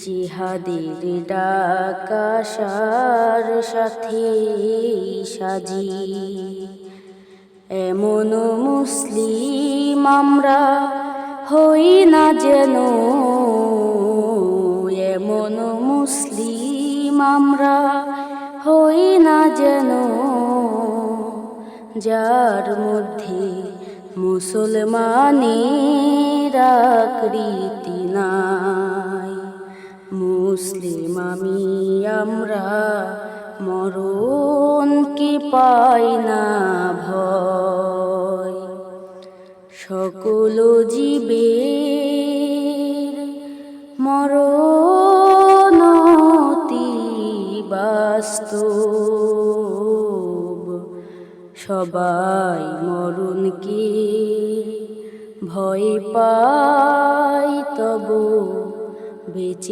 জিহাদের ডাক আশার সাথে সাজি এমন মুসলিম আমরা হই না যেন, এমন মুসলিম আমরা হই না যেন, যার মধ্যে মুসলমানের আকৃতি নাই। মুসলিম আমরা মরণ কি পাই না ভয়। সকল জীবের মরণ অতি বাস্তব, সবাই মরণকে ভয় পায় তবু বেঁচে